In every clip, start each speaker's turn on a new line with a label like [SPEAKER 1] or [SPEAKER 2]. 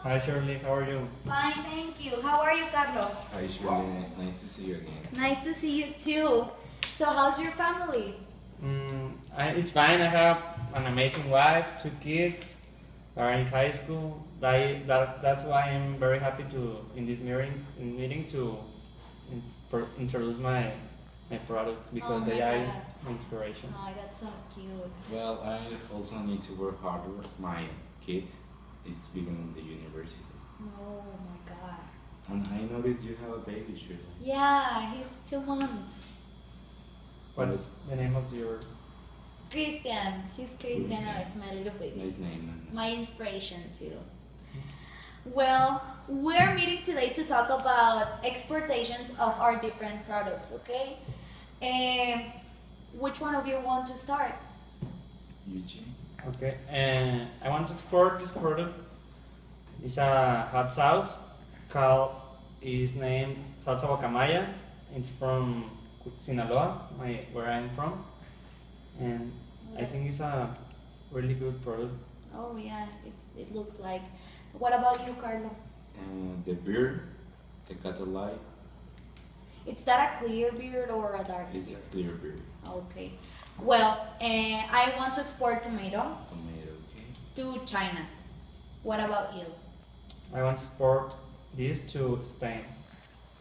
[SPEAKER 1] Hi Shirley, how are you?
[SPEAKER 2] Fine, thank you. How are you, Carlo?
[SPEAKER 3] Hi Sherley, nice to see you again.
[SPEAKER 2] Nice to see you too. So, how's your family?
[SPEAKER 1] It's fine. I have an amazing wife, two kids, are in high school. That's why I'm very happy to in this meeting to introduce my product because
[SPEAKER 2] Oh
[SPEAKER 1] they
[SPEAKER 2] my
[SPEAKER 1] are
[SPEAKER 2] God.
[SPEAKER 1] inspiration.
[SPEAKER 2] Oh, that's so cute.
[SPEAKER 3] Well, I also need to work harder. My kid, it's beginning the university.
[SPEAKER 2] Oh my God.
[SPEAKER 3] And I noticed you have a baby, Shirley.
[SPEAKER 2] Yeah, he's 2 months.
[SPEAKER 1] What's the name of your?
[SPEAKER 2] Christian. He's Christian.
[SPEAKER 3] Nice.
[SPEAKER 2] Oh, it's my little baby.
[SPEAKER 3] Nice name.
[SPEAKER 2] My inspiration too. Well, we're meeting today to talk about exportations of our different products, okay? Which one of you want to start?
[SPEAKER 3] Yuichi.
[SPEAKER 1] Okay, and I want to export this product. It's a hot sauce called is named salsa guacamaya. It's from Sinaloa, where I'm from, and I think it's a really good product.
[SPEAKER 2] Oh yeah, it looks like. What about you, Carlo?
[SPEAKER 3] And the beer, the Catalite,
[SPEAKER 2] Is that a clear beard or a dark
[SPEAKER 3] it's
[SPEAKER 2] beard?
[SPEAKER 3] clear beer.
[SPEAKER 2] Okay. Well, I want to export tomato
[SPEAKER 3] Tomato, okay.
[SPEAKER 2] to China. What about you?
[SPEAKER 1] I want to export this to Spain.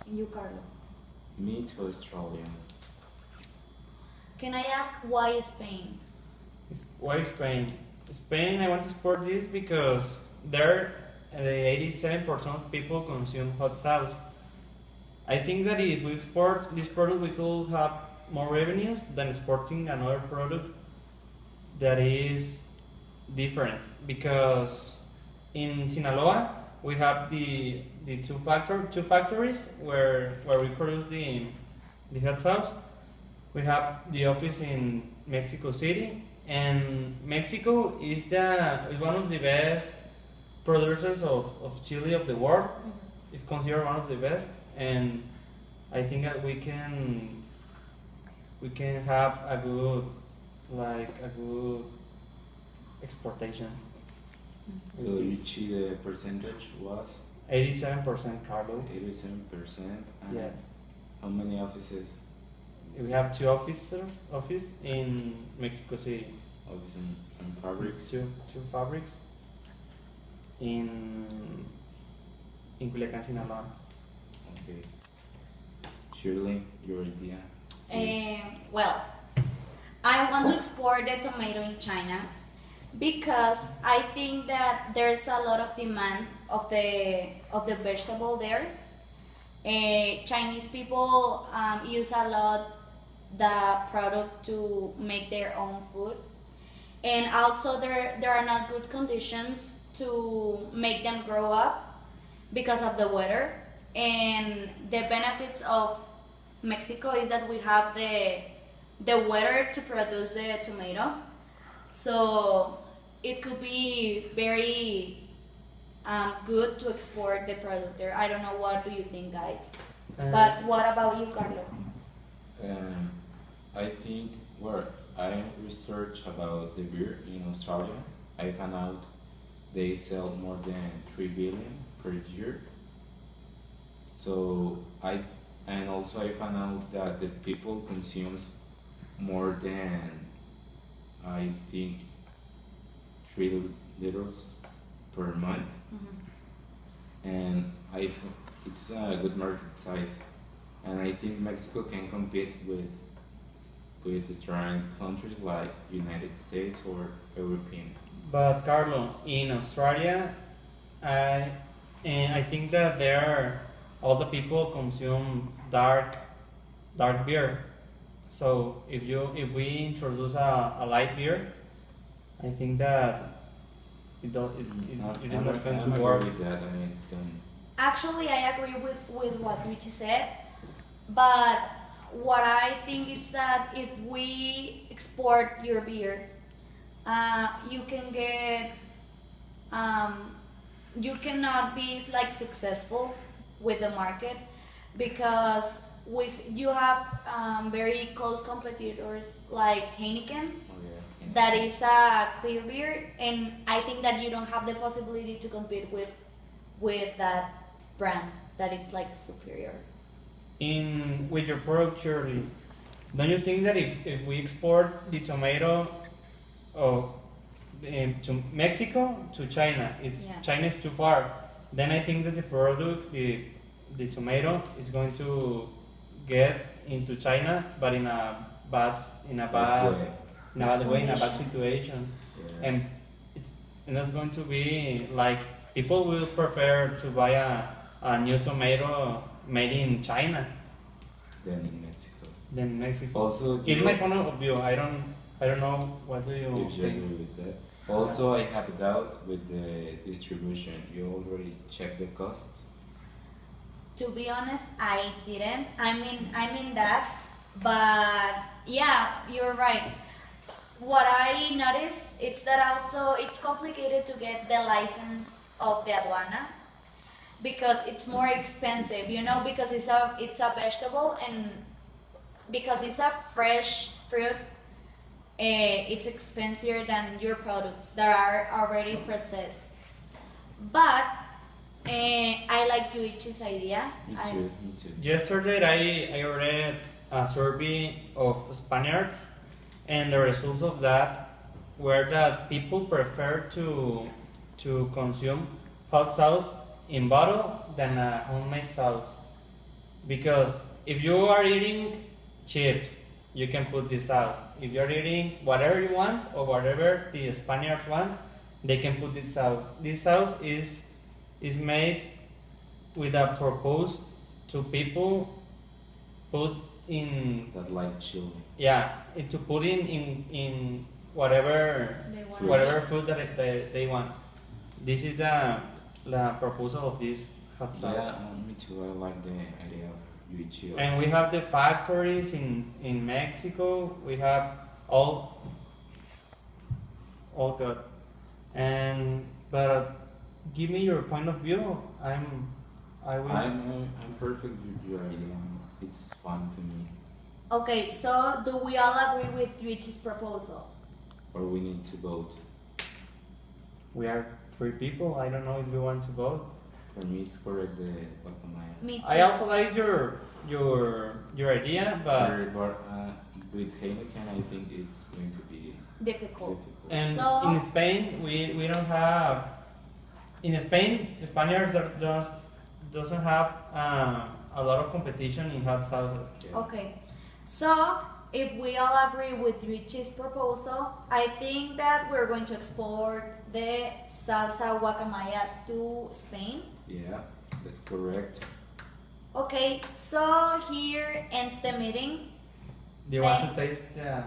[SPEAKER 2] You, Carlo.
[SPEAKER 3] Me to Australia.
[SPEAKER 2] Can I ask why Spain?
[SPEAKER 1] Why Spain? Spain, I want to export this because there, 87% of people consume hot sauce. I think that if we export this product, we could have more revenues than exporting another product that is different. Because in Sinaloa, we have the two factories where we produce the hot sauce. We have the office in Mexico City, and Mexico is one of the best producers of chili of the world. It's considered one of the best, and I think that we can have a good exportation.
[SPEAKER 3] So Yuichi, the percentage was
[SPEAKER 1] 87% Carlo.
[SPEAKER 3] 87%. And
[SPEAKER 1] Yes.
[SPEAKER 3] how many offices?
[SPEAKER 1] We have two office in Mexico City.
[SPEAKER 3] Office and fabrics?
[SPEAKER 1] Two fabrics in Culiacán, Sinaloa.
[SPEAKER 3] Okay. Shirley, your idea? Please.
[SPEAKER 2] Well, I want to export the tomato in China because I think that there's a lot of demand of the vegetable there. Chinese people use a lot the product to make their own food, and also there are not good conditions to make them grow up because of the weather. And the benefits of Mexico is that we have the weather to produce the tomato, so it could be very good to export the product there. I don't know, what do you think, guys? But what about you, Carlo?
[SPEAKER 3] Um, I think where I researched about the beer in Australia, I found out they sell more than 3 billion per year. So also I found out that the people consumes more than, I think, 3 liters per month, and it's a good market size, and I think Mexico can compete with strong countries like United States or European.
[SPEAKER 1] But Carlo, in Australia, I think that all the people consume dark beer. So if we introduce a light beer, I think that it is not going to work.
[SPEAKER 3] With that. I don't.
[SPEAKER 2] Actually, I agree with what Yuichi said, but what I think is that if we export your beer, you can get, you cannot be like successful with the market because you have very close competitors like Heineken.
[SPEAKER 3] Oh yeah.
[SPEAKER 2] That is a clear beer, and I think that you don't have the possibility to compete with that brand that it's like superior.
[SPEAKER 1] In with your product, Shirley, don't you think that if we export the tomato to Mexico to China,
[SPEAKER 2] Yeah.
[SPEAKER 1] China is too far. Then I think that the product, the tomato, is going to get into China, but in a bad
[SPEAKER 3] way.
[SPEAKER 1] in a bad way, in a bad
[SPEAKER 2] Conditions.
[SPEAKER 1] situation,
[SPEAKER 3] Yeah.
[SPEAKER 1] and it's going to be like people will prefer to buy a new tomato made in China
[SPEAKER 3] Then in Mexico.
[SPEAKER 1] than in Mexico.
[SPEAKER 3] Also,
[SPEAKER 1] It's
[SPEAKER 3] you-
[SPEAKER 1] my point of view. I don't know what do you
[SPEAKER 3] if you
[SPEAKER 1] think.
[SPEAKER 3] agree with that. Also, I have a doubt with the distribution. You already checked the cost?
[SPEAKER 2] To be honest, I didn't. I mean that, but yeah, you're right. What I noticed it's that also it's complicated to get the license of the aduana because it's more expensive, you know, because it's a vegetable and because it's a fresh fruit, it's expensive than your products that are already processed. But I like Yuichi's idea.
[SPEAKER 3] Me
[SPEAKER 2] I-
[SPEAKER 3] too. Me too.
[SPEAKER 1] Yesterday, I read a survey of Spaniards, and the results of that were that people prefer to consume hot sauce in bottle than a homemade sauce. Because if you are eating chips, you can put this sauce. If you're eating whatever you want or whatever the Spaniards want, they can put this sauce. This sauce is made with a purpose to people put in
[SPEAKER 3] That like chili.
[SPEAKER 1] to put in whatever
[SPEAKER 2] They want
[SPEAKER 1] whatever food that they want. This is the proposal of this hot sauce.
[SPEAKER 3] Yeah, me too. I like the idea of Yuichi.
[SPEAKER 1] And we have the factories in Mexico. We have all good. And but give me your point of view. I will.
[SPEAKER 3] I'm perfect with your idea. It's fun to me.
[SPEAKER 2] Okay, so do we all agree with Yuichi's proposal?
[SPEAKER 3] Or we need to vote.
[SPEAKER 1] We are three people. I don't know if you want to vote.
[SPEAKER 3] For me, it's correct. The guacamaya.
[SPEAKER 2] Me too.
[SPEAKER 1] I also like your idea, but
[SPEAKER 3] With Heineken, I think it's going to be
[SPEAKER 2] difficult.
[SPEAKER 3] difficult.
[SPEAKER 1] and
[SPEAKER 2] So-
[SPEAKER 1] in Spain we don't have. In Spain, Spaniards doesn't have a lot of competition in hot sauces.
[SPEAKER 3] Yeah.
[SPEAKER 2] Okay, so if we all agree with Yuichi's proposal, I think that we're going to export the salsa guacamaya to Spain.
[SPEAKER 3] Yeah, that's correct.
[SPEAKER 2] Okay, so here ends the meeting.
[SPEAKER 1] Do you want to taste the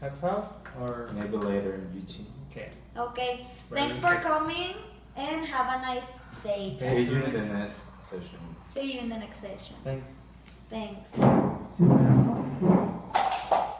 [SPEAKER 1] hot sauce or
[SPEAKER 3] Maybe later, Yuichi.
[SPEAKER 1] okay?
[SPEAKER 2] Okay,
[SPEAKER 1] Very
[SPEAKER 2] thanks for
[SPEAKER 1] good.
[SPEAKER 2] coming and have a nice day.
[SPEAKER 3] See you in the next session.
[SPEAKER 2] See you in the next session.
[SPEAKER 1] Thanks.
[SPEAKER 2] Thanks.